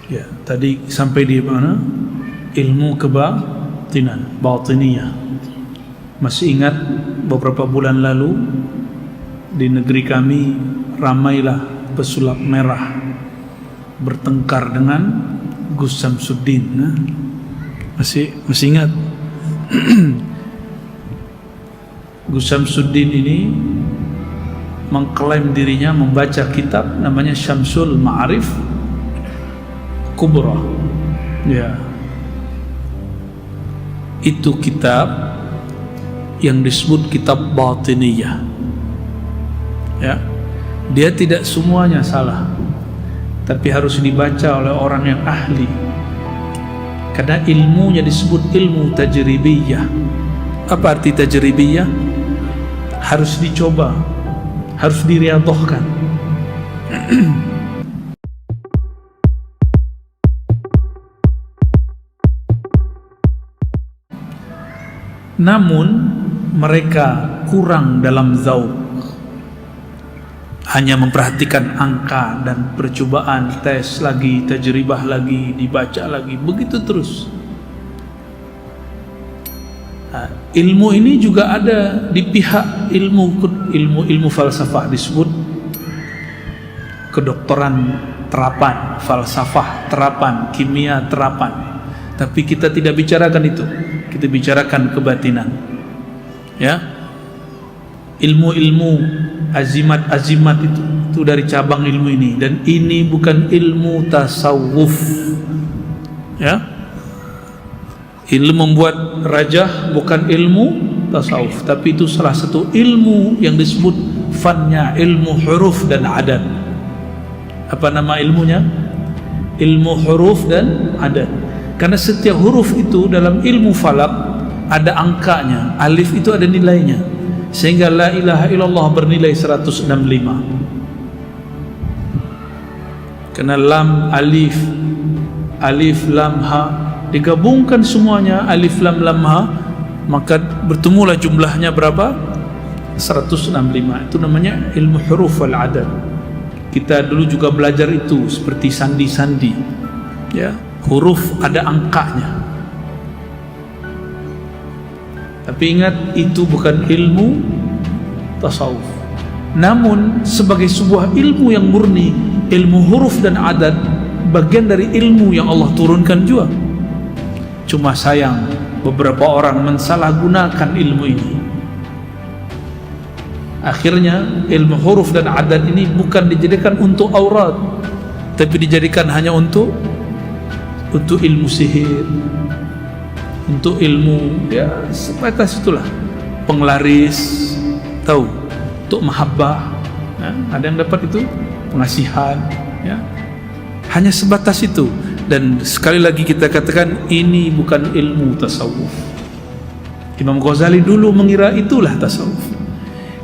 Ya, tadi sampai di mana? Ilmu kebatinan, batiniyah. Masih ingat beberapa bulan lalu di negeri kami ramailah pesulap merah bertengkar dengan Gus Samsuddin. Nah, masih ingat? Gus Samsuddin ini mengklaim dirinya membaca kitab namanya Syamsul Ma'arif Kubra. Ya, itu kitab yang disebut kitab batiniyah. Ya, dia tidak semuanya salah, tapi harus dibaca oleh orang yang ahli, karena ilmunya disebut ilmu tajribiyah. Apa arti tajribiyah? Harus dicoba, harus diriyadhahkan. Namun mereka kurang dalam zauq, hanya memperhatikan angka dan percobaan, tes lagi, tajribah lagi, dibaca lagi, begitu terus. Nah, ilmu ini juga ada di pihak ilmu falsafah, disebut kedokteran terapan, falsafah terapan, kimia terapan. Tapi kita tidak bicarakan itu, kita bicarakan kebatinan. Ya, ilmu-ilmu azimat itu dari cabang ilmu ini, dan ini bukan ilmu tasawuf. Ya, ilmu membuat rajah bukan ilmu tasawuf, tapi itu salah satu ilmu yang disebut fannya ilmu huruf dan adat. Apa nama ilmunya? Ilmu huruf dan adat. Karena setiap huruf itu dalam ilmu falak ada angkanya, alif itu ada nilainya, sehingga la ilaha illallah bernilai 165. Karena lam, alif lam ha digabungkan semuanya, alif lam lam ha, maka bertemulah jumlahnya berapa? 165. Itu namanya ilmu huruf wal adad. Kita dulu juga belajar itu seperti sandi-sandi. Ya, huruf ada angkanya. Tapi ingat, itu bukan ilmu tasawuf. Namun sebagai sebuah ilmu yang murni, ilmu huruf dan adat bagian dari ilmu yang Allah turunkan juga. Cuma sayang, beberapa orang mensalahgunakan ilmu ini. Akhirnya ilmu huruf dan adat ini bukan dijadikan untuk aurat, tapi dijadikan hanya untuk ilmu sihir, untuk ilmu, ya sebatas itulah, penglaris, tahu, untuk mahabbah, ya, ada yang dapat itu, pengasihan, ya, hanya sebatas itu. Dan sekali lagi kita katakan, ini bukan ilmu tasawuf. Imam Ghazali dulu mengira itulah tasawuf.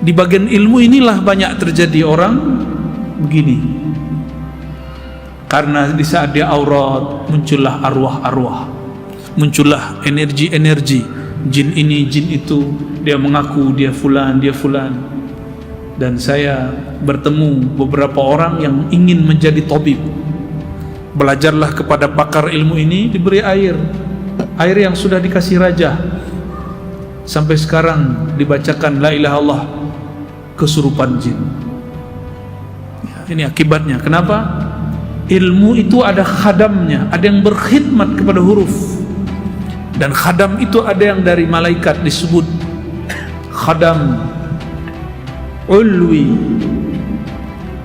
Di bagian ilmu inilah banyak terjadi orang begini, karena di saat dia aurat muncullah arwah-arwah, muncullah energi-energi, jin ini jin itu, dia mengaku dia fulan. Dan saya bertemu beberapa orang yang ingin menjadi tabib. Belajarlah kepada pakar ilmu ini, diberi air yang sudah dikasih raja. Sampai sekarang dibacakan la ilaha illallah, kesurupan jin. Ya, ini akibatnya. Kenapa? Ilmu itu ada khadamnya, ada yang berkhidmat kepada huruf. Dan khadam itu ada yang dari malaikat, disebut khadam ulwi.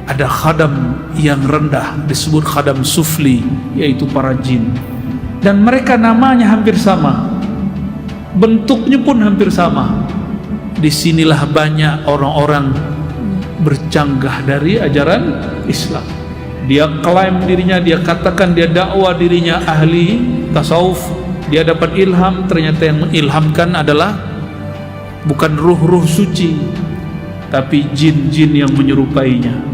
Ada khadam yang rendah, disebut khadam sufli, yaitu para jin. Dan mereka namanya hampir sama, bentuknya pun hampir sama. Disinilah banyak orang-orang bercanggah dari ajaran Islam. Dia klaim dirinya, dia katakan dia dakwah dirinya ahli tasawuf, dia dapat ilham. Ternyata yang mengilhamkan adalah bukan ruh-ruh suci, tapi jin-jin yang menyerupainya.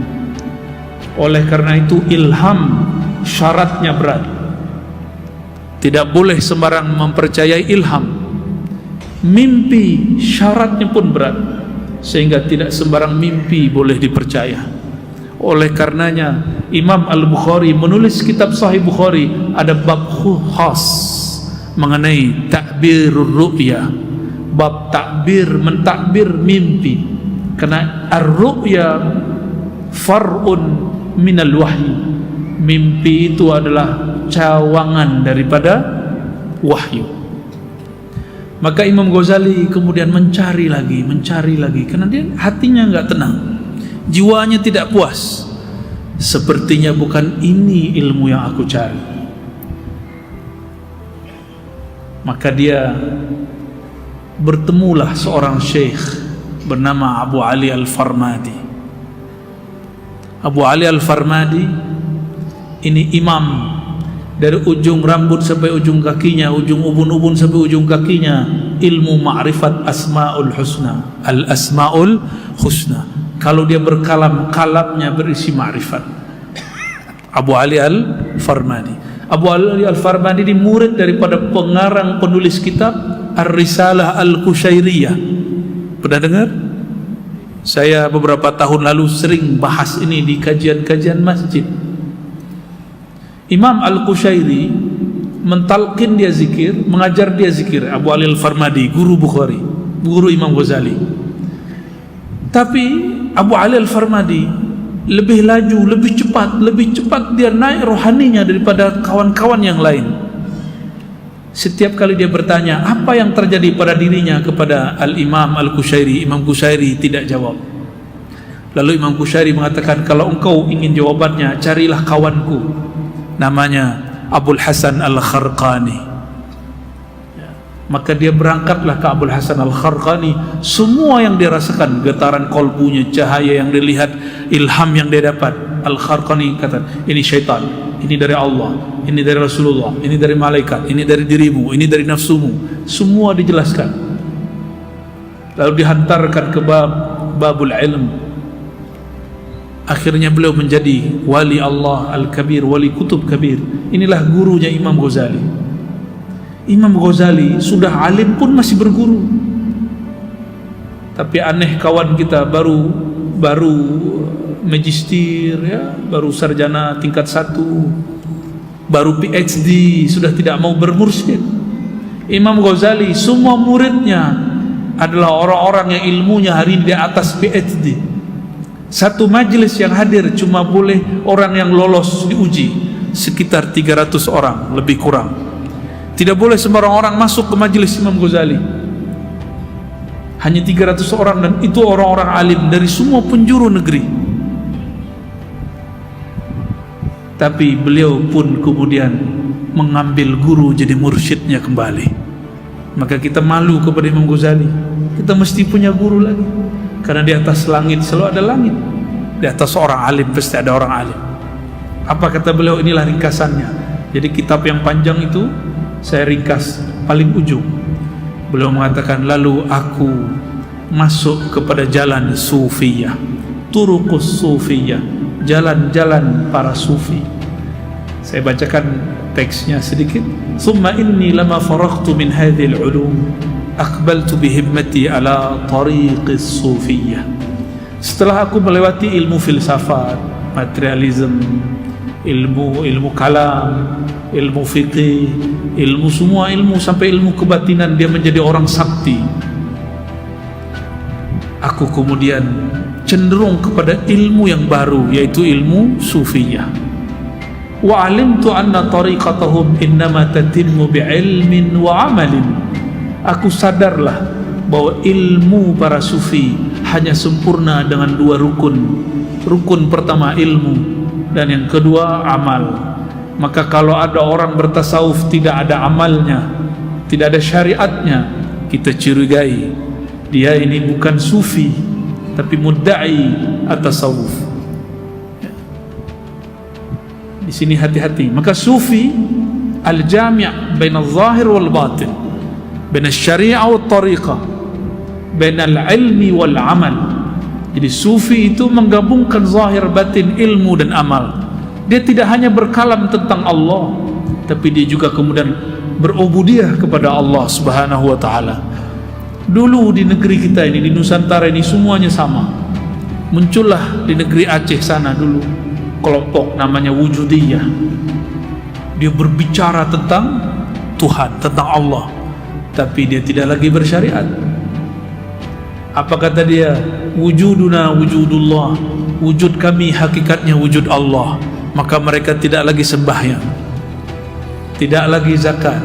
Oleh karena itu ilham syaratnya berat. Tidak boleh sembarang mempercayai ilham. Mimpi syaratnya pun berat, sehingga tidak sembarang mimpi boleh dipercaya. Oleh karenanya Imam Al-Bukhari menulis kitab Sahih Bukhari, ada bab khas mengenai takbirur ru'ya, bab takbir, mentakbir mimpi. Karena ar-ru'ya far'un minal wahyi, mimpi itu adalah cawangan daripada wahyu. Maka Imam Ghazali kemudian mencari lagi, karena dia hatinya enggak tenang, jiwanya tidak puas. Sepertinya bukan ini ilmu yang aku cari. Maka dia bertemulah seorang syekh bernama Abu Ali Al-Farmadi. Abu Ali Al-Farmadi ini imam, dari ujung rambut sampai ujung kakinya, ujung ubun-ubun sampai ujung kakinya, ilmu ma'rifat asma'ul husna, al-asma'ul husna. Kalau dia berkalam, kalamnya berisi ma'rifat. Abu Ali Al-Farmadi. Abu Ali Al-Farmadi ini murid daripada pengarang penulis kitab Ar-Risalah Al-Qushairiyah. Pernah dengar? Saya beberapa tahun lalu sering bahas ini di kajian-kajian masjid. Imam Al-Qushairi mentalqin dia zikir, mengajar dia zikir. Abu Ali Al-Farmadi, guru Bukhari, guru Imam Ghazali. Tapi Abu Ali Al-Farmadi lebih laju, lebih cepat dia naik rohaninya daripada kawan-kawan yang lain. Setiap kali dia bertanya apa yang terjadi pada dirinya kepada Al-Imam Al-Qushairi, Imam Qushairi tidak jawab. Lalu Imam Qushairi mengatakan, kalau engkau ingin jawabannya, carilah kawanku, namanya Abul Hasan Al-Kharqani. Maka dia berangkatlah ke Abul Hasan Al-Kharqani. Semua yang dia rasakan, getaran kolbunya, cahaya yang dilihat, ilham yang dia dapat, Al-Kharqani kata, ini syaitan, ini dari Allah, ini dari Rasulullah, ini dari malaikat, ini dari dirimu, ini dari nafsumu. Semua dijelaskan. Lalu dihantarkan ke babul ilm. Akhirnya beliau menjadi wali Allah Al-Kabir, wali kutub kabir. Inilah gurunya Imam Ghazali. Imam Ghazali sudah alim pun masih berguru. Tapi aneh, kawan kita baru magister, ya, baru sarjana tingkat 1, baru PhD, sudah tidak mau bermursyid. Imam Ghazali semua muridnya adalah orang-orang yang ilmunya hari ini di atas PhD. Satu majelis yang hadir cuma boleh orang yang lolos diuji, sekitar 300 orang lebih kurang. Tidak boleh sembarang orang masuk ke majelis Imam Ghazali. Hanya 300 orang, dan itu orang-orang alim dari semua penjuru negeri. Tapi beliau pun kemudian mengambil guru jadi mursyidnya kembali. Maka kita malu kepada Imam Ghazali. Kita mesti punya guru lagi. Karena di atas langit selalu ada langit. Di atas orang alim pasti ada orang alim. Apa kata beliau? Inilah ringkasannya. Jadi kitab yang panjang itu saya ringkas paling ujung. Beliau mengatakan, lalu aku masuk kepada jalan sufiyah, turuqus sufiyah, jalan-jalan para sufi. Saya bacakan teksnya sedikit. Summa inni lama faraghtu min hadhil ulum aqbaltu bihimmati ala tariqis sufiyah. Setelah aku melewati ilmu filsafat, materialism, ilmu kalam, ilmu fikih, ilmu semua ilmu sampai ilmu kebatinan, dia menjadi orang sakti. Aku kemudian cenderung kepada ilmu yang baru, yaitu ilmu sufiyah. Wa alimtu anna tariqatahum innama tatimmu bi'ilmin wa amalin. Aku sadarlah bahwa ilmu para sufi hanya sempurna dengan 2 rukun. Rukun pertama ilmu, dan yang kedua amal. Maka kalau ada orang bertasawuf tidak ada amalnya, tidak ada syariatnya, kita curigai dia ini bukan sufi, tapi mudda'i at-tasawuf. Di sini hati-hati. Maka sufi al-jami' baina al-zahir wal batin, baina al-syari'ah wal tariqah, baina al-ilmi wal amal. Jadi sufi itu menggabungkan zahir, batin, ilmu dan amal. Dia tidak hanya berkalam tentang Allah, tapi dia juga kemudian berubudiyah kepada Allah Subhanahu wa ta'ala. Dulu di negeri kita ini, di Nusantara ini, semuanya sama. Muncullah di negeri Aceh sana dulu kelompok namanya Wujudiyah. Dia berbicara tentang Tuhan, tentang Allah, tapi dia tidak lagi bersyariat. Apa kata dia? Wujuduna wujudullah, wujud kami hakikatnya wujud Allah. Maka mereka tidak lagi sembahyang, tidak lagi zakat,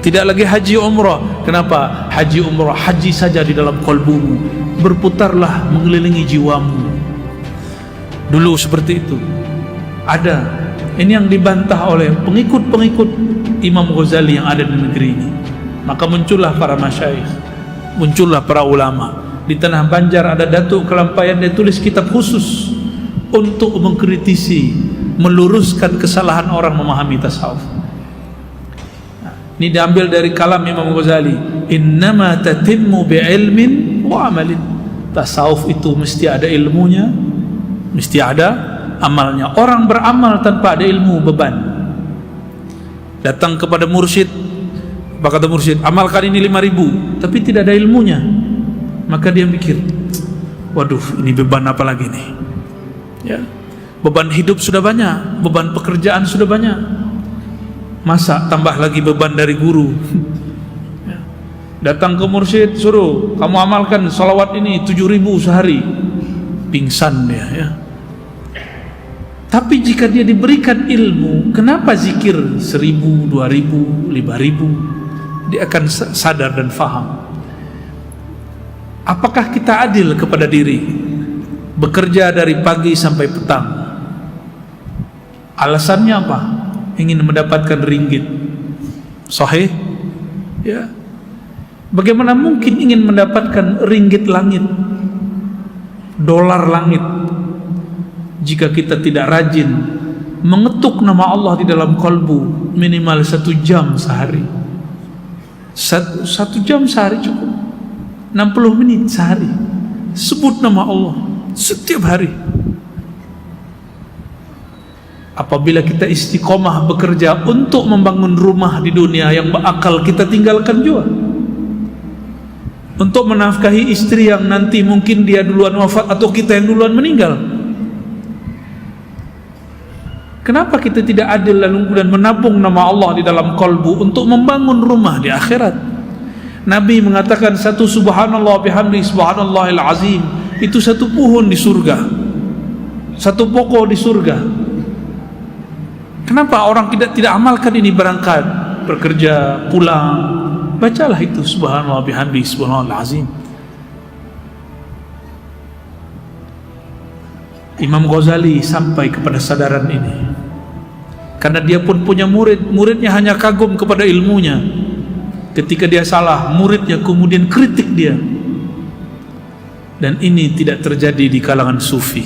tidak lagi haji umrah. Kenapa? Haji umrah, haji saja di dalam kalbumu, berputarlah mengelilingi jiwamu. Dulu seperti itu. Ada. Ini yang dibantah oleh pengikut-pengikut Imam Ghazali yang ada di negeri ini. Maka muncullah para masyayikh, muncullah para ulama. Di Tanah Banjar ada Datuk Kelampayan, dia tulis kitab khusus untuk mengkritisi, meluruskan kesalahan orang memahami tasawuf. Ini diambil dari kalam Imam Ghazali, innama tatimmu bi'ilmin wa amalin. Tasawuf itu mesti ada ilmunya, mesti ada amalnya. Orang beramal tanpa ada ilmu beban. Datang kepada mursyid, apa kata mursyid? Amalkan ini 5.000, tapi tidak ada ilmunya. Maka dia mikir, waduh, ini beban apa lagi nih? Ya, beban hidup sudah banyak, beban pekerjaan sudah banyak. Masa tambah lagi beban dari guru? Ya. Datang ke mursyid, suruh kamu amalkan salawat ini 7.000 sehari. Pingsan dia, ya. Tapi jika dia diberikan ilmu, kenapa zikir 1.000, 2.000, 5.000? Dia akan sadar dan faham. Apakah kita adil kepada diri? Bekerja dari pagi sampai petang. Alasannya apa? Ingin mendapatkan ringgit. Sahih? Ya. Bagaimana mungkin ingin mendapatkan ringgit langit, dolar langit, jika kita tidak rajin mengetuk nama Allah di dalam kalbu minimal 1 jam sehari? 1 jam sehari cukup. 60 menit sehari sebut nama Allah setiap hari. Apabila kita istiqomah bekerja untuk membangun rumah di dunia yang berakal, kita tinggalkan juga untuk menafkahi istri yang nanti mungkin dia duluan wafat atau kita yang duluan meninggal. Kenapa kita tidak adil lalu kemudian menabung nama Allah di dalam kalbu untuk membangun rumah di akhirat? Nabi mengatakan satu subhanallah bihamdi subhanallahil azim itu 1 pohon di surga, 1 pokok di surga. Kenapa orang tidak amalkan ini? Berangkat bekerja, pulang, bacalah itu subhanallah bihamdi subhanallahil azim. Imam Ghazali sampai kepada sadaran ini karena dia pun punya murid, muridnya hanya kagum kepada ilmunya. Ketika dia salah, muridnya kemudian kritik dia. Dan ini tidak terjadi di kalangan sufi.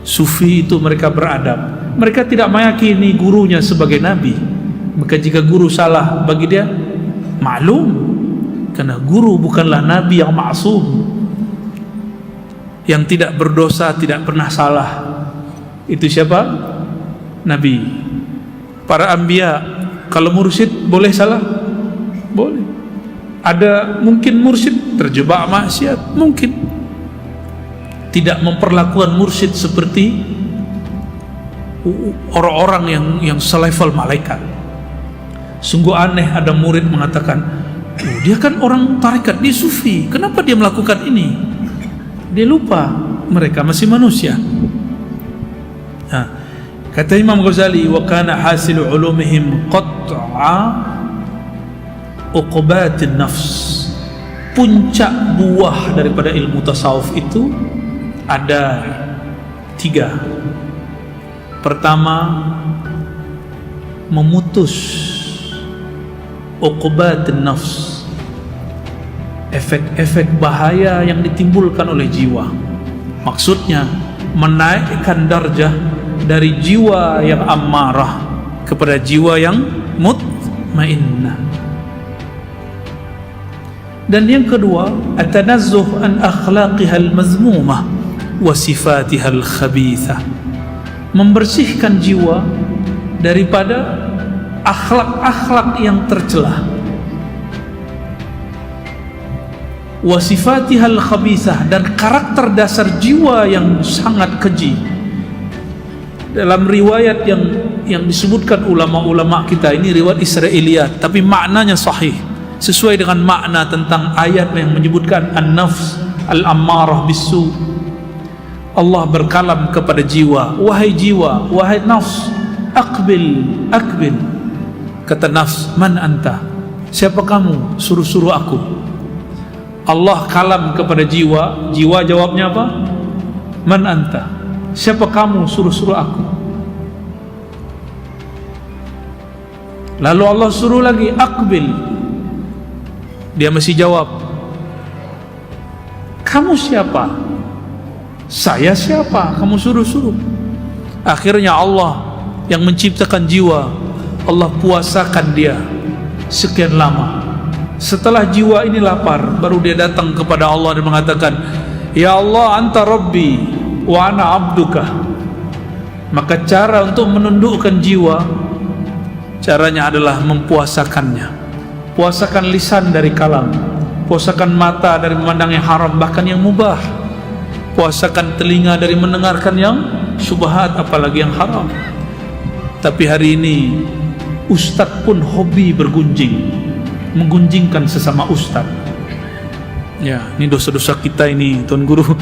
Sufi itu mereka beradab. Mereka tidak meyakini gurunya sebagai nabi. Maka jika guru salah, bagi dia maklum, karena guru bukanlah nabi yang maksum, yang tidak berdosa, tidak pernah salah. Itu siapa? Nabi. Para anbiya, kalau mursyid boleh salah? Boleh. Ada mungkin mursyid terjebak maksiat, mungkin. Tidak memperlakukan mursyid seperti orang-orang yang selevel malaikat. Sungguh aneh ada murid mengatakan, oh, dia kan orang tarekat, dia sufi, kenapa dia melakukan ini? Dia lupa mereka masih manusia. Nah, kata Imam Ghazali, wa kana hasilu ulumihim qat'a uqubatin nafs. Puncak buah daripada ilmu tasawuf itu ada 3. Pertama, memutus uqubatin nafs, efek-efek bahaya yang ditimbulkan oleh jiwa. Maksudnya menaikkan darjah dari jiwa yang ammarah kepada jiwa yang mutmainnah. Dan yang kedua, at-tanazzuh an akhlaqiha al-mazmumah wa sifatiha al-khabithah. Membersihkan jiwa daripada akhlak-akhlak yang tercela. wa sifatihal khabithah, dan karakter dasar jiwa yang sangat keji. Dalam riwayat yang disebutkan ulama-ulama kita, ini riwayat Israiliyat, tapi maknanya sahih, sesuai dengan makna tentang ayat yang menyebutkan an-nafs al-ammarah bisu. Allah berkalam kepada jiwa, wahai jiwa, wahai nafs, aqbil, aqbil. Kata nafs, man anta, siapa kamu, suruh-suruh aku. Allah kalam kepada jiwa, jiwa jawabnya apa? Man anta, siapa kamu, suruh-suruh aku. Lalu Allah suruh lagi, aqbil. Dia masih jawab, kamu siapa? Saya siapa? Kamu suruh-suruh. Akhirnya Allah yang menciptakan jiwa, Allah puasakan dia sekian lama. Setelah jiwa ini lapar, baru dia datang kepada Allah dan mengatakan, ya Allah, anta Rabbi wa ana abduka. Maka cara untuk menundukkan jiwa, caranya adalah mempuasakannya. Puasakan lisan dari kalam, puasakan mata dari memandang yang haram, bahkan yang mubah. Puasakan telinga dari mendengarkan yang syubhat, apalagi yang haram. Tapi hari ini ustadz pun hobi bergunjing, menggunjingkan sesama ustadz. Ya, ini dosa-dosa kita ini, Tuan Guru.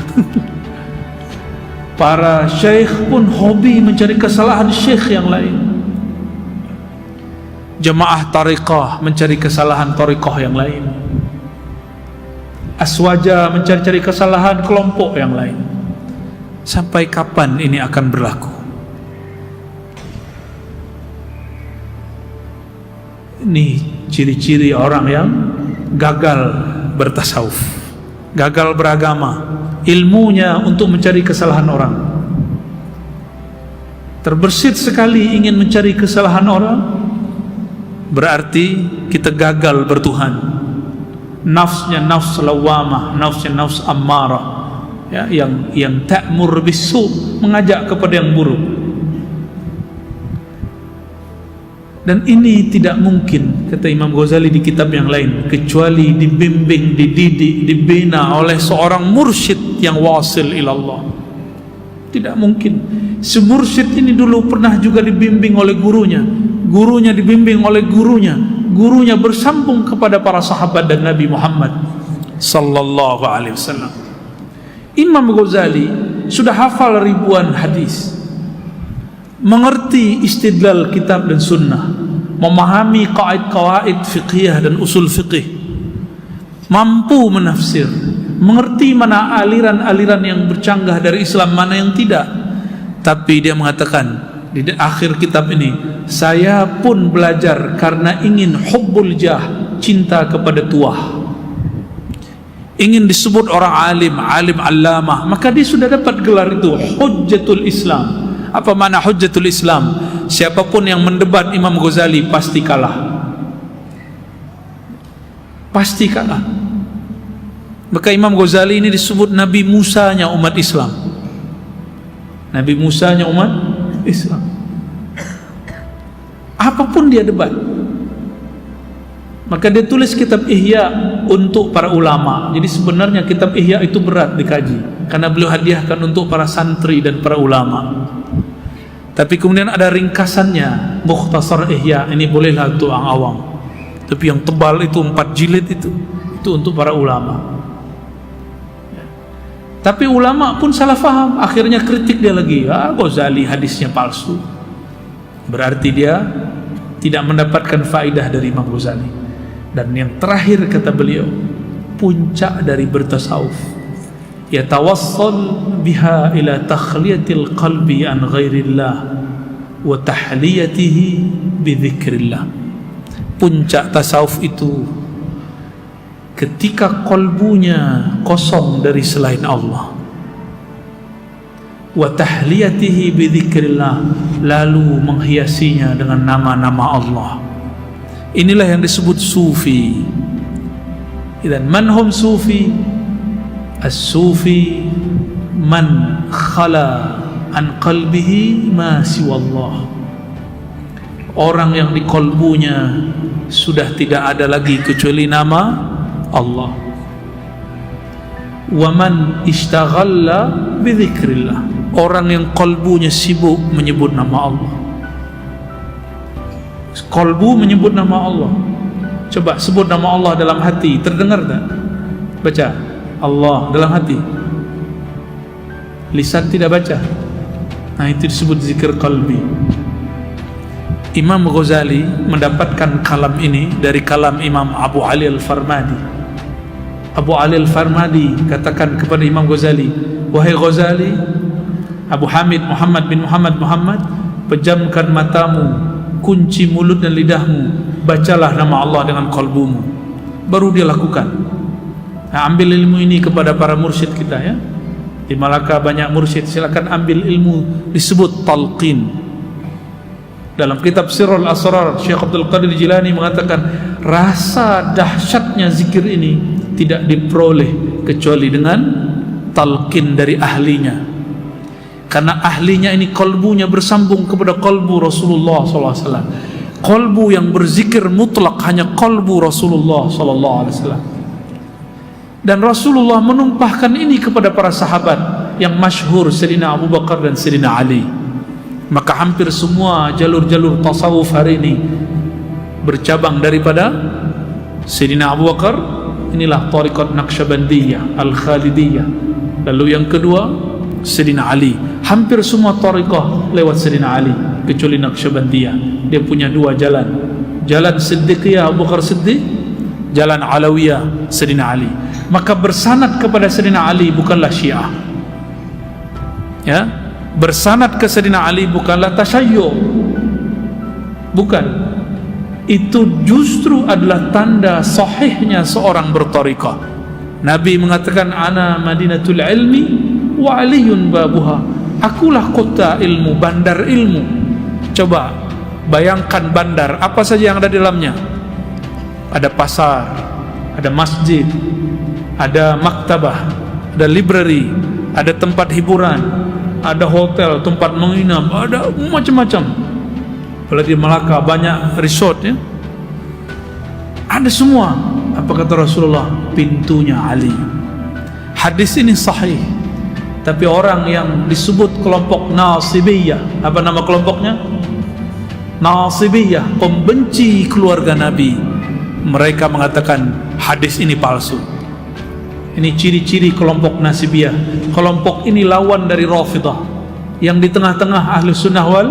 Para syekh pun hobi mencari kesalahan syekh yang lain. Jemaah tariqah mencari kesalahan tariqah yang lain. Aswaja mencari-cari kesalahan kelompok yang lain. Sampai kapan ini akan berlaku? Ini ciri-ciri orang yang gagal bertasawuf, gagal beragama, ilmunya untuk mencari kesalahan orang. Terbersit sekali ingin mencari kesalahan orang, berarti kita gagal bertuhan. Nafsnya nafs lawamah, nafsnya nafs ammarah, ya, yang ta'mur bisu, mengajak kepada yang buruk. Dan ini tidak mungkin, kata Imam Ghazali di kitab yang lain, kecuali dibimbing, dididik, dibina oleh seorang mursyid yang wasil ilallah. Tidak mungkin. Semursyid ini dulu pernah juga dibimbing oleh gurunya, gurunya dibimbing oleh gurunya, gurunya bersambung kepada para sahabat dan Nabi Muhammad sallallahu alaihi wasallam. Imam Ghazali sudah hafal ribuan hadis, mengerti istidlal kitab dan sunnah, memahami qawaid fiqhiyah dan usul fiqih, mampu menafsir, mengerti mana aliran-aliran yang bercanggah dari Islam, mana yang tidak. Tapi dia mengatakan di akhir kitab ini, saya pun belajar karena ingin hubbul jah, cinta kepada tuah, ingin disebut orang alim, alim allamah, maka dia sudah dapat gelar itu, hujjatul Islam. Apa makna hujjatul Islam? Siapapun yang mendebat Imam Ghazali pasti kalah, pasti kalah. Maka Imam Ghazali ini disebut Nabi Musanya umat Islam, Nabi Musanya umat Islam. Apapun dia debat, maka dia tulis kitab Ihya untuk para ulama. Jadi sebenarnya kitab Ihya itu berat dikaji, karena beliau hadiahkan untuk para santri dan para ulama. Tapi kemudian ada ringkasannya, Mukhtasar Ihya, ini bolehlah untuk orang awam. Tapi yang tebal itu 4 jilid itu untuk para ulama. Tapi ulama pun salah faham, akhirnya kritik dia lagi, Ghazali hadisnya palsu. Berarti dia tidak mendapatkan faedah dari Imam Ghazali. Dan yang terakhir kata beliau, puncak dari bertasawuf, yatawassal biha ila takhliyatil qalbi an ghairillah wa tahliyatihi bi dzikrillah. Puncak tasawuf itu ketika kolbunya kosong dari selain Allah, wa tahliyatihi bi dzikrillah, lalu menghiasinya dengan nama-nama Allah. Inilah yang disebut sufi. Dan man hum sufi? As-sufi man khala an qalbihi ma siwallah. Orang yang di kolbunya sudah tidak ada lagi kecuali nama Allah. Waman istaghalla bidzikrillah, orang yang kalbunya sibuk menyebut nama Allah. Kalbu menyebut nama Allah. Coba sebut nama Allah dalam hati, terdengar tak? Baca Allah dalam hati, lisan tidak baca. Nah, itu disebut zikir qalbi. Imam Ghazali mendapatkan kalam ini dari kalam Imam Abu Ali Al-Farmadi. Abu Ali Al-Farmadi katakan kepada Imam Ghazali, wahai Ghazali, Abu Hamid Muhammad bin Muhammad, pejamkan matamu, kunci mulut dan lidahmu, bacalah nama Allah dengan kalbumu. Baru dia lakukan. Nah, ambil ilmu ini kepada para mursyid kita ya. Di Malaka banyak mursyid, silakan ambil ilmu, disebut talqin. Dalam kitab Sirrul Asrar, Syekh Abdul Qadir Jilani mengatakan, rasa dahsyatnya zikir ini tidak diperoleh kecuali dengan talqin dari ahlinya. Karena ahlinya ini kalbunya bersambung kepada kalbu Rasulullah SAW. Kalbu yang berzikir mutlak hanya kalbu Rasulullah SAW. Dan Rasulullah menumpahkan ini kepada para sahabat yang masyhur, Sayyidina Abu Bakar dan Sayyidina Ali. Maka hampir semua jalur-jalur tasawuf hari ini bercabang daripada Sayyidina Abu Bakar. Inilah Tariqat Naqsyabandiyah Al-Khalidiyah. Lalu yang kedua Sayyidina Ali. Hampir semua tariqah lewat Sayyidina Ali kecuali Naqsyabandiyah. Dia punya dua jalan, jalan Siddiqiyah Abu Bakar Siddiq, jalan Alawiyah Sayyidina Ali. Maka bersanad kepada Sayyidina Ali bukanlah Syiah ya, bersanad ke Sayyidina Ali bukanlah tasyayyu', bukan. Itu justru adalah tanda sahihnya seorang bertariqah. Nabi mengatakan, ana madinatul ilmi wa aliyun babuha, akulah kota ilmu, bandar ilmu. Coba bayangkan bandar, apa saja yang ada di dalamnya? Ada pasar, ada masjid, ada maktabah, ada library, ada tempat hiburan, ada hotel, tempat menginap, ada macam-macam. Kalau di Malaka banyak resort ya, ada semua. Apa kata Rasulullah? Pintunya Ali. Hadis ini sahih. Tapi orang yang disebut kelompok Nasibiyah, apa nama kelompoknya? Nasibiyah, pembenci keluarga Nabi. Mereka mengatakan hadis ini palsu. Ini ciri-ciri kelompok Nasibiyah. Kelompok ini lawan dari Rafidah, yang di tengah-tengah Ahlus Sunnah wal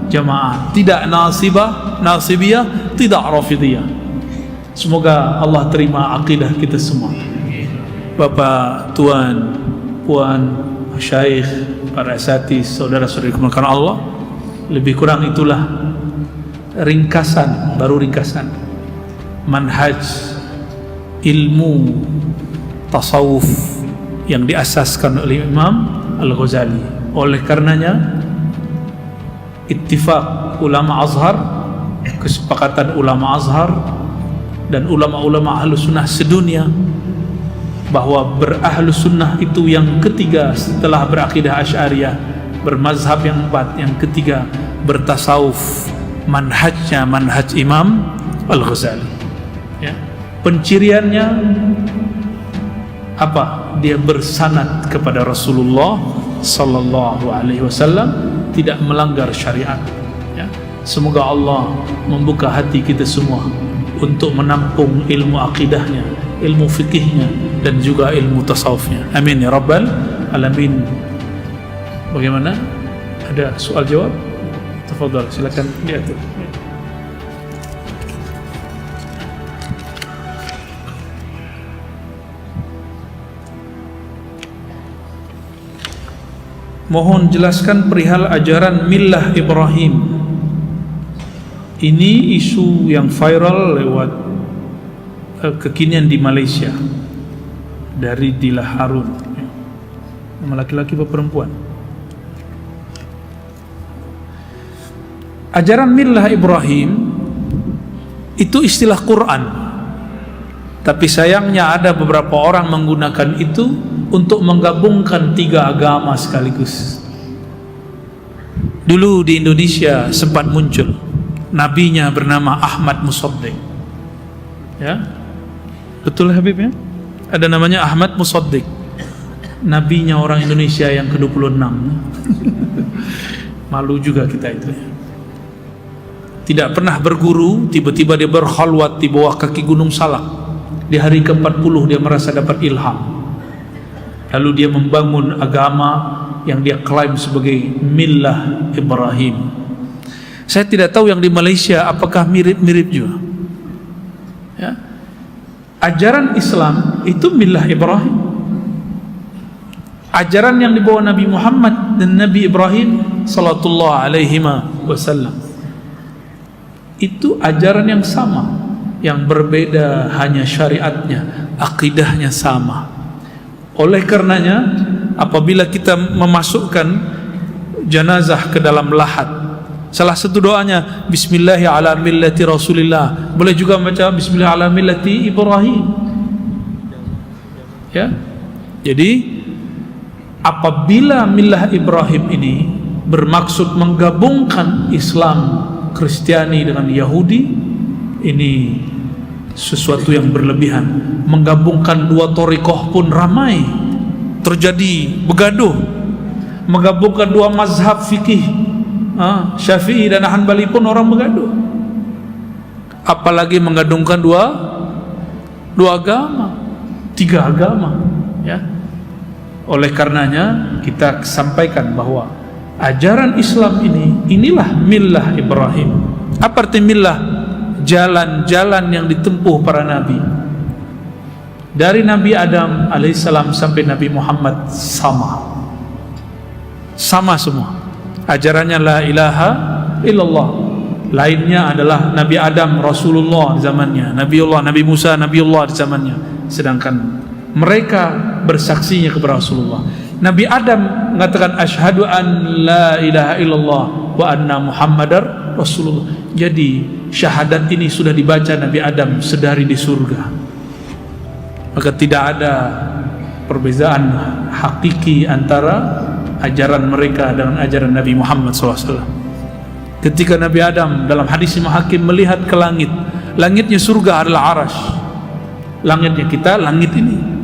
Jamaah. Tidak Nasibiyah, tidak Rafidiyah. Semoga Allah terima akidah kita semua. Bapak, Tuan, Puan, Syaikh, para asatidz, saudara-saudari kemuliaan Allah, lebih kurang itulah ringkasan, baru ringkasan manhaj ilmu tasawuf yang diasaskan oleh Imam Al-Ghazali. Oleh karenanya ittifaq ulama Azhar, kesepakatan ulama Azhar dan ulama-ulama ahlu sunnah sedunia bahwa berahlu sunnah itu yang ketiga setelah berakidah Asy'ariyah, bermazhab yang empat, yang ketiga bertasawuf, manhajnya manhaj Imam Al-Ghazali ya. Penciriannya apa? Dia bersanad kepada Rasulullah sallallahu alaihi wasallam, tidak melanggar syariat ya. Semoga Allah membuka hati kita semua untuk menampung ilmu akidahnya, ilmu fikihnya, dan juga ilmu tasawufnya. Amin ya rabbal alamin. Bagaimana? Ada soal jawab? Tafadhal, silakan diatur. Mohon jelaskan perihal ajaran Millah Ibrahim. Ini isu yang viral lewat kekinian di Malaysia dari Dila Harun. Nama laki-laki atau perempuan? Ajaran Millah Ibrahim itu istilah Quran, tapi sayangnya ada beberapa orang menggunakan itu untuk menggabungkan tiga agama sekaligus. Dulu di Indonesia sempat muncul, nabinya bernama Ahmad Musaddiq ya, betul Habib ya, ada namanya Ahmad Musaddiq. nabinya orang Indonesia yang ke-26. Malu juga kita itu. Tidak pernah berguru, tiba-tiba dia berkhalwat di bawah kaki Gunung Salak. Di hari ke-40 dia merasa dapat ilham. Lalu dia membangun agama yang dia klaim sebagai millah Ibrahim. Saya tidak tahu yang di Malaysia apakah mirip-mirip juga. Ya. Ajaran Islam itu millah Ibrahim. Ajaran yang dibawa Nabi Muhammad dan Nabi Ibrahim sallallahu alaihi wasallam itu ajaran yang sama, yang berbeda hanya syariatnya, akidahnya sama. Oleh karenanya apabila kita memasukkan jenazah ke dalam lahat, salah satu doanya Bismillahi ala millati Rasulillah. Boleh juga baca Bismillah ala millati Ibrahim. Ya. Jadi apabila millah Ibrahim ini bermaksud menggabungkan Islam, Kristiani dengan Yahudi, ini sesuatu yang berlebihan. Menggabungkan dua thariqah pun ramai terjadi begaduh. Menggabungkan dua mazhab fikih, Syafi'i dan Hanbali pun orang begaduh. Apalagi menggabungkan dua agama, tiga agama, ya. Oleh karenanya kita sampaikan bahwa ajaran Islam inilah millah Ibrahim. Apa arti millah? Jalan-jalan yang ditempuh para nabi. Dari Nabi Adam alaihissalam sampai Nabi Muhammad sama semua. Ajarannya la ilaha illallah. Lainnya adalah Nabi Adam Rasulullah di zamannya, Nabi Musa Nabiullah di zamannya. Sedangkan mereka bersaksinya kepada Rasulullah. Nabi Adam mengatakan asyhadu an la ilaha illallah wa anna Muhammadar Rasulullah. Jadi syahadat ini sudah dibaca Nabi Adam sedari di surga. Maka tidak ada perbezaan hakiki antara ajaran mereka dengan ajaran Nabi Muhammad SAW. Ketika Nabi Adam dalam hadis Imam Hakim melihat ke langit, langitnya surga adalah arash, langitnya kita, langit ini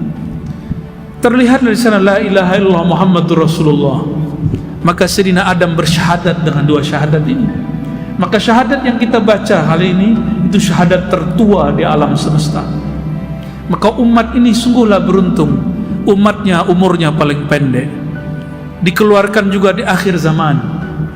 terlihat dari sana la ilaha illallah Muhammadur Rasulullah. Maka Sayyidina Adam bersyahadat dengan dua syahadat ini. Maka syahadat yang kita baca hari ini itu syahadat tertua di alam semesta. Maka umat ini sungguhlah beruntung. Umatnya umurnya paling pendek, dikeluarkan juga di akhir zaman,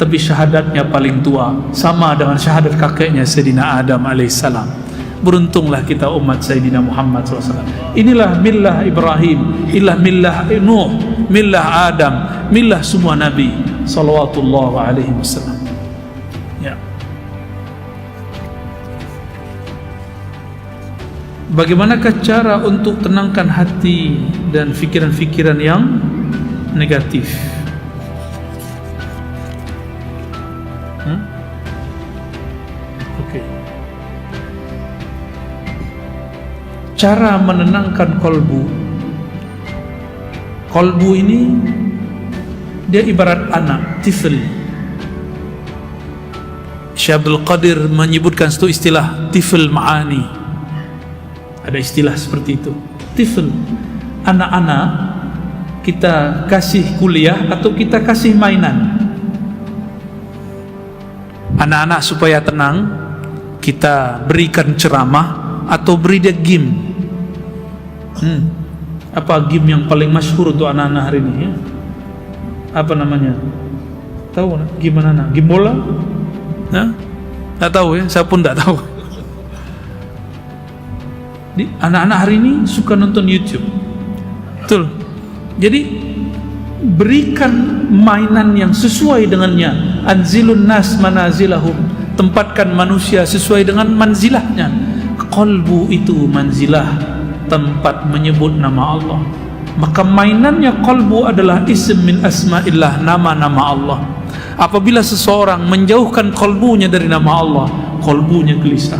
tapi syahadatnya paling tua, sama dengan syahadat kakeknya Sayyidina Adam alaihissalam. Beruntunglah kita umat Sayyidina Muhammad SAW. Inilah millah Ibrahim, inilah millah Nuh, millah Adam, millah semua Nabi salawatullah alaihi wasallam. Ya. Bagaimanakah cara untuk tenangkan hati dan fikiran-fikiran yang negatif? Oke. Cara menenangkan kolbu. Kolbu ini dia ibarat anak, tifl. Syekh Abdul Qadir menyebutkan satu istilah tifl ma'ani. Ada istilah seperti itu. Tifl, anak-anak kita kasih kuliah atau kita kasih mainan. Anak-anak supaya tenang kita berikan ceramah atau beri dia game. Apa game yang paling masyhur untuk anak-anak hari ini ya? Apa namanya? Tahu gimana anak? Game bola? Tak tahu ya, saya pun tak tahu. Anak-anak hari ini suka nonton YouTube. Betul. Jadi berikan mainan yang sesuai dengannya. Anzilun nas manazilahum. Tempatkan manusia sesuai dengan manzilahnya. Qalbu itu manzilah, tempat menyebut nama Allah. Maka mainannya qalbu adalah ism min asma'illah, nama-nama Allah. Apabila seseorang menjauhkan qalbunya dari nama Allah, qalbunya gelisah.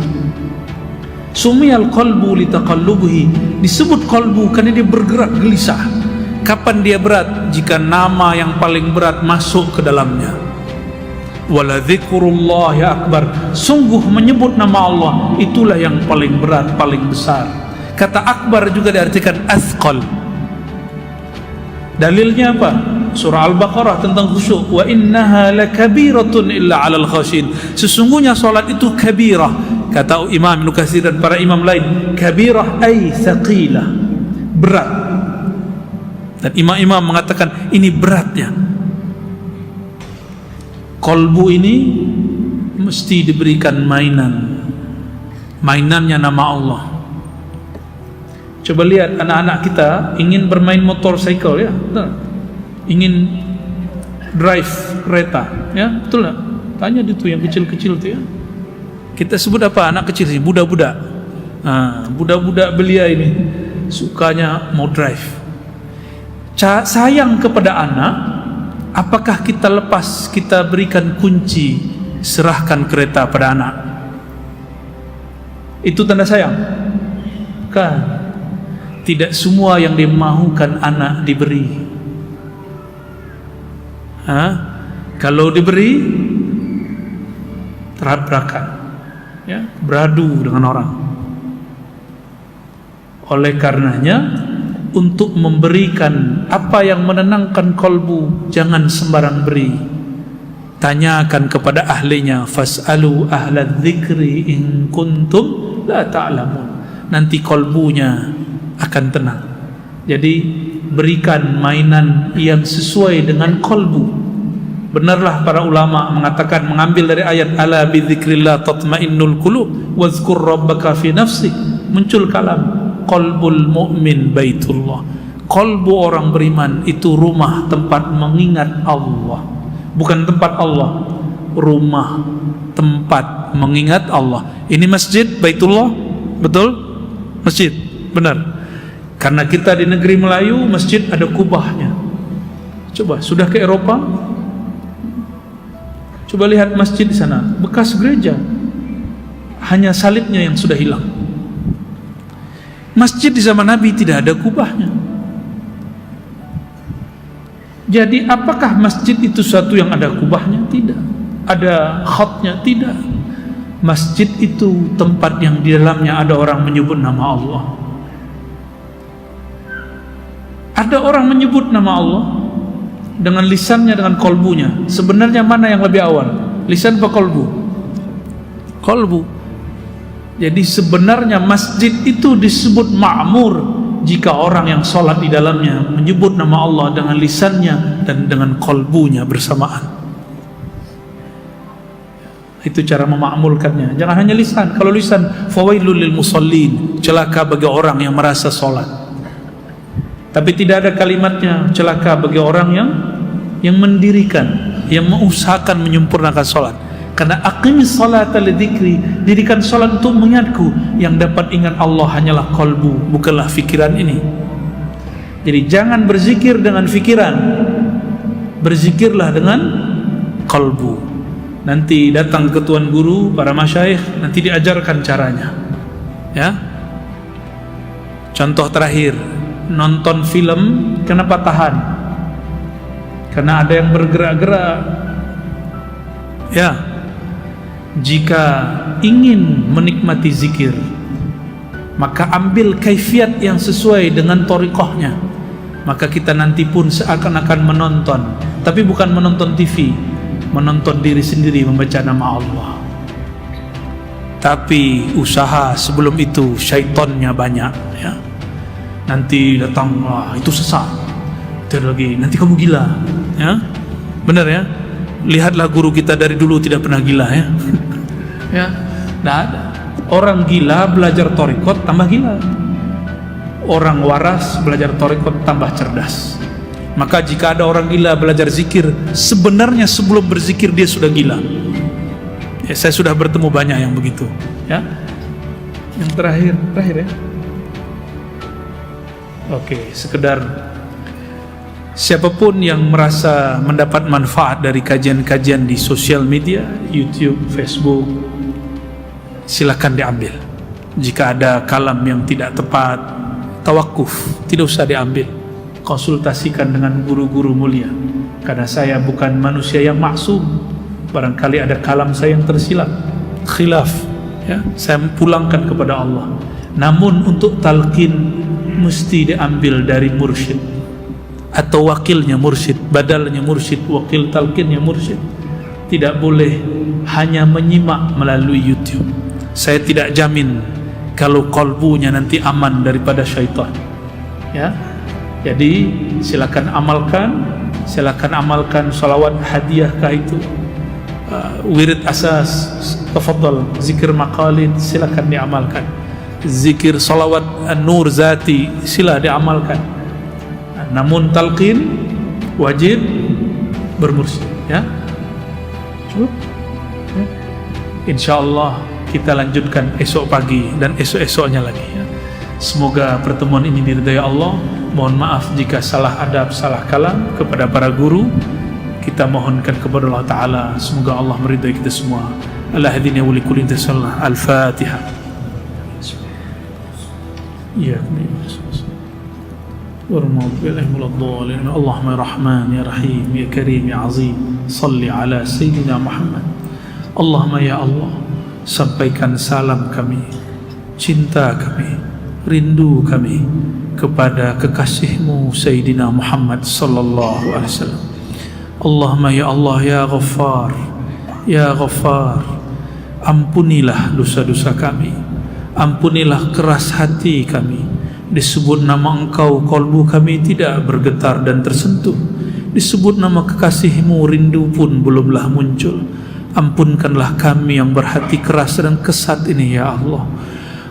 Sumiyal qalbu litaqallubihi, disebut qalbu karena dia bergerak gelisah. Kapan dia berat? Jika nama yang paling berat masuk ke dalamnya. Wala dzikrullahi akbar, sungguh menyebut nama Allah itulah yang paling berat, paling besar. Kata akbar juga diartikan asqal. Dalilnya apa? Surah Al-Baqarah tentang khusyuk. Wa innaha lakabiratun illa 'alal khashin. Sesungguhnya salat itu kabirah. Kata Imam Ibnu Katsir dan para imam lain, kabirah ay thaqilah, berat. Dan imam-imam mengatakan ini beratnya. Kolbu ini mesti diberikan mainan. Mainannya nama Allah. Coba lihat anak-anak kita ingin bermain motorcycle, ya, betul. Ingin drive kereta, ya, betul lah. Tanya itu yang kecil-kecil tuh, ya. Kita sebut apa anak kecil sih? Budak-budak. Budak-budak belia ini sukanya mau drive. Sayang kepada anak, apakah kita lepas, kita berikan kunci, serahkan kereta pada anak? Itu tanda sayang? Kan? Tidak semua yang dimahukan anak diberi. Kalau diberi, terabrakkan, ya, beradu dengan orang. Oleh karenanya, untuk memberikan apa yang menenangkan kolbu, jangan sembarang beri. Tanyakan kepada ahlinya. Fas'alu ahlal dzikri in kuntum la ta'lamun. Nanti kolbunya akan tenang. Jadi berikan mainan yang sesuai dengan kolbu. Benarlah para ulama mengatakan, mengambil dari ayat ala bidzikrillah tatmainnul qulub wazkur rabbaka fi nafsik. Muncul kalam qalbul mu'min baitullah. Qalbu orang beriman itu rumah tempat mengingat Allah. Bukan tempat Allah, rumah tempat mengingat Allah. Ini masjid Baitullah, betul? Masjid, benar. Karena kita di negeri Melayu, masjid ada kubahnya. Coba, sudah ke Eropa? Coba lihat masjid di sana, bekas gereja. Hanya salibnya yang sudah hilang. Masjid di zaman Nabi tidak ada kubahnya. Jadi apakah masjid itu suatu yang ada kubahnya? Tidak. Ada khatnya? Tidak. Masjid itu tempat yang di dalamnya ada orang menyebut nama Allah. Ada orang menyebut nama Allah dengan lisannya, dengan kolbunya. Sebenarnya mana yang lebih awal? Lisan atau kolbu? Kolbu. Jadi sebenarnya masjid itu disebut ma'mur jika orang yang sholat di dalamnya menyebut nama Allah dengan lisannya dan dengan kolbunya bersamaan. Itu cara memakmurkannya. Jangan hanya lisan. Kalau lisan, fawailul lil musallin, celaka bagi orang yang merasa sholat. Tapi tidak ada kalimatnya celaka bagi orang yang mendirikan, yang mengusahakan menyempurnakan sholat. Karena aqimis salata lidzikri, dirikan salat untuk mengingatku. Yang dapat ingat Allah hanyalah kolbu, bukanlah fikiran ini. Jadi jangan berzikir dengan fikiran, berzikirlah dengan kolbu. Nanti datang ke tuan guru, para masyayikh, nanti diajarkan caranya, ya. Contoh terakhir, nonton film, kenapa tahan? Karena ada yang bergerak-gerak, ya. Jika ingin menikmati zikir, maka ambil kaifiat yang sesuai dengan thariqahnya. Maka kita nanti pun seakan-akan menonton, tapi bukan menonton TV, menonton diri sendiri membaca nama Allah. Tapi usaha sebelum itu syaitannya banyak, ya. Nanti datang, wah itu sesat, itu lagi, nanti kamu gila, ya. Benar ya. Lihatlah guru kita dari dulu tidak pernah gila, ya. Ya, tidak ada. Orang gila belajar thariqat tambah gila. Orang waras belajar thariqat tambah cerdas. Maka jika ada orang gila belajar zikir, sebenarnya sebelum berzikir dia sudah gila. Ya, saya sudah bertemu banyak yang begitu, ya. Yang terakhir ya. Oke, sekedar siapapun yang merasa mendapat manfaat dari kajian-kajian di sosial media, YouTube, Facebook, silakan diambil. Jika ada kalam yang tidak tepat, tawakuf, tidak usah diambil. Konsultasikan dengan guru-guru mulia. Karena saya bukan manusia yang maksum. Barangkali ada kalam saya yang tersilap, khilaf, ya, saya pulangkan kepada Allah. Namun untuk talqin mesti diambil dari mursyid. atau wakilnya mursyid, badalnya mursyid, wakil talqinnya mursyid. Tidak boleh hanya menyimak melalui YouTube. Saya tidak jamin kalau kalbunya nanti aman daripada syaitan. Ya, jadi silakan amalkan salawat hadiahkah itu, wirid asas, tafadhal, zikir maqalid silakan diamalkan, zikir salawat an-nur zati sila diamalkan. Namun talqin wajib bermursyid, ya. Cukup, ya. InsyaAllah kita lanjutkan esok pagi dan esok-esoknya lagi, ya. Semoga pertemuan ini diridai Allah. Mohon maaf jika salah adab, salah kalam kepada para guru. Kita mohonkan kepada Allah Ta'ala, semoga Allah meridai kita semua. Al-Hadini wa likulli intisallah. Al-Fatihah. Ya, Allahumma ya Rahman ya Rahim ya Karim ya Azim, salli ala Sayyidina Muhammad. Allahumma ya Allah, sampaikan salam kami, cinta kami, rindu kami kepada kekasihmu Sayyidina Muhammad sallallahu alaihi wasallam. Allahumma ya Allah ya Ghaffar ya Ghaffar, ampunilah dosa-dosa kami, ampunilah keras hati kami. Disebut nama Engkau, kalbu kami tidak bergetar dan tersentuh. Disebut nama kekasihmu, rindu pun belumlah muncul. Ampunkanlah kami yang berhati keras dan kesat ini, ya Allah.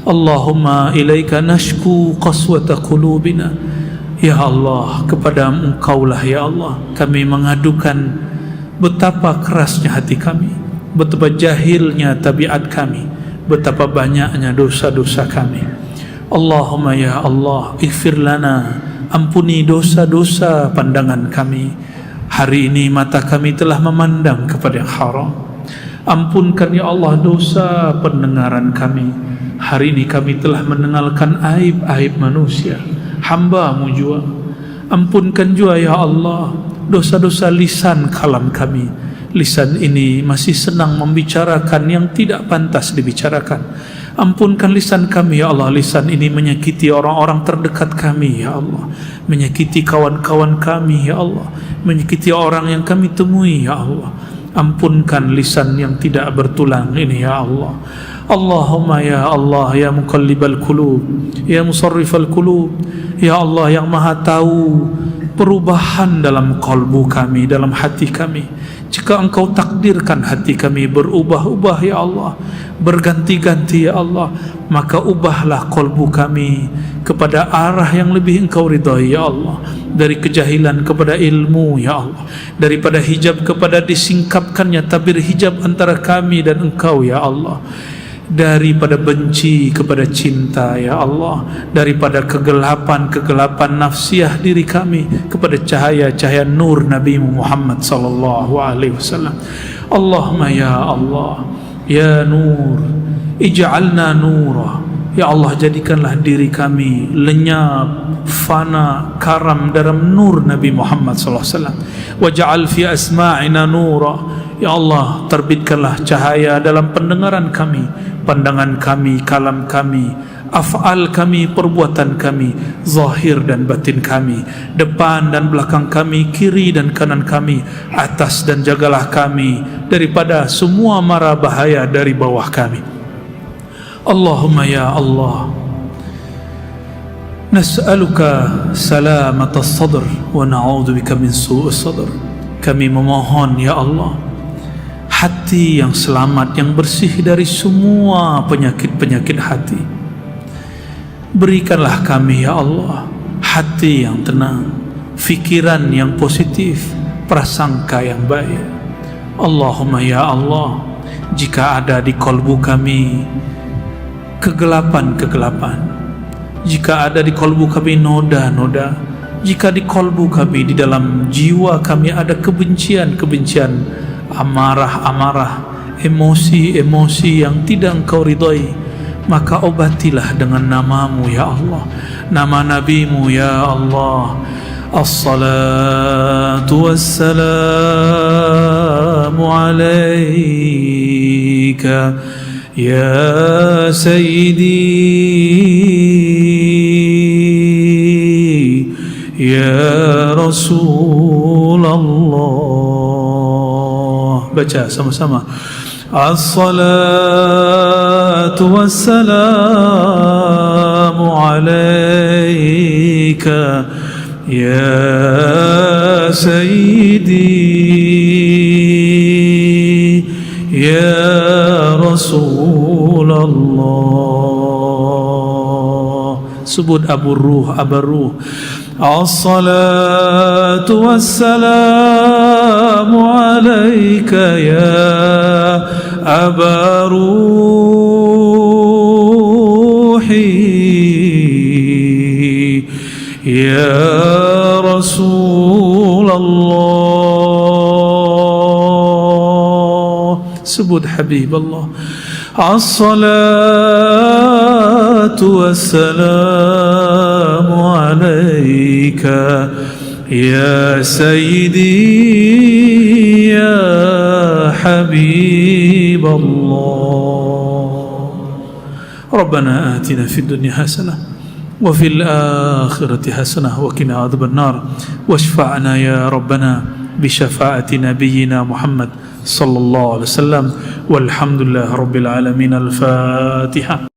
Allahumma ilaika nashku qaswata qulubina. Ya Allah, kepada Engkaulah ya Allah kami mengadukan betapa kerasnya hati kami, betapa jahilnya tabiat kami, betapa banyaknya dosa-dosa kami. Allahumma ya Allah, ighfir lana, ampuni dosa-dosa pandangan kami. Hari ini mata kami telah memandang kepada yang haram. Ampunkan ya Allah dosa pendengaran kami. Hari ini kami telah mendengarkan aib-aib manusia, hamba-Mu jua. Ampunkan jua ya Allah dosa-dosa lisan kalam kami. Lisan ini masih senang membicarakan yang tidak pantas dibicarakan. Ampunkan lisan kami ya Allah. Lisan ini menyakiti orang-orang terdekat kami ya Allah, menyakiti kawan-kawan kami ya Allah, menyakiti orang yang kami temui ya Allah. Ampunkan lisan yang tidak bertulang ini ya Allah. Allahumma ya Allah ya muqallibal qulub, ya musarrifal qulub, ya Allah yang maha tahu perubahan dalam kalbu kami, dalam hati kami. Jika Engkau takdirkan hati kami berubah-ubah ya Allah, berganti-ganti ya Allah, maka ubahlah kalbu kami kepada arah yang lebih Engkau ridhai ya Allah. Dari kejahilan kepada ilmu ya Allah, daripada hijab kepada disingkapkannya tabir hijab antara kami dan Engkau ya Allah, daripada benci kepada cinta ya Allah, daripada kegelapan nafsiyah diri kami kepada cahaya-cahaya nur Nabi Muhammad sallallahu alaihi wasallam. Allahumma ya Allah ya nur, ij'alna nura. Ya Allah, jadikanlah diri kami lenyap, fana, karam dalam nur Nabi Muhammad sallallahu alaihi wasallam. Waj'al fi asma'ina nura. Ya Allah, terbitkanlah cahaya dalam pendengaran kami, pandangan kami, kalam kami, af'al kami, perbuatan kami, zahir dan batin kami, depan dan belakang kami, kiri dan kanan kami, atas dan jagalah kami daripada semua mara bahaya dari bawah kami. Allahumma ya Allah, nas'aluka salamata sadr wa na'udzubika min su'is sadr. Kami memohon ya Allah hati yang selamat, yang bersih dari semua penyakit-penyakit hati. Berikanlah kami ya Allah hati yang tenang, fikiran yang positif, prasangka yang baik. Allahumma ya Allah, jika ada di kalbu kami kegelapan-kegelapan, jika ada di kalbu kami noda-noda, jika di kalbu kami, di dalam jiwa kami ada kebencian-kebencian, amarah-amarah, emosi-emosi yang tidak Engkau ridhai, maka obatilah dengan nama-Mu ya Allah, nama Nabi-Mu ya Allah. As-salatu wassalamu alaika ya Sayyidi ya رسول الله. Baca sama-sama. As-salatu wassalamu alaika ya sayyidi ya Rasulullah. Sebut Abu Ruh, Abu Ruh. As-salatu wassalamu alaika ya Aba Ruhi ya Rasulullah. Sebut Habib Allah. As-salatu wassalamu alaika ya Sayyidi ya Habib Allah. Rabbana atina fid dunya hasanah wa fil akhirati hasanah wa qina adhaban nar washfa'na ya Rabbana bi syafaati nabiyyina Muhammad sallallahu alaihi wasallam walhamdulillah rabbil alamin. Al-Fatihah.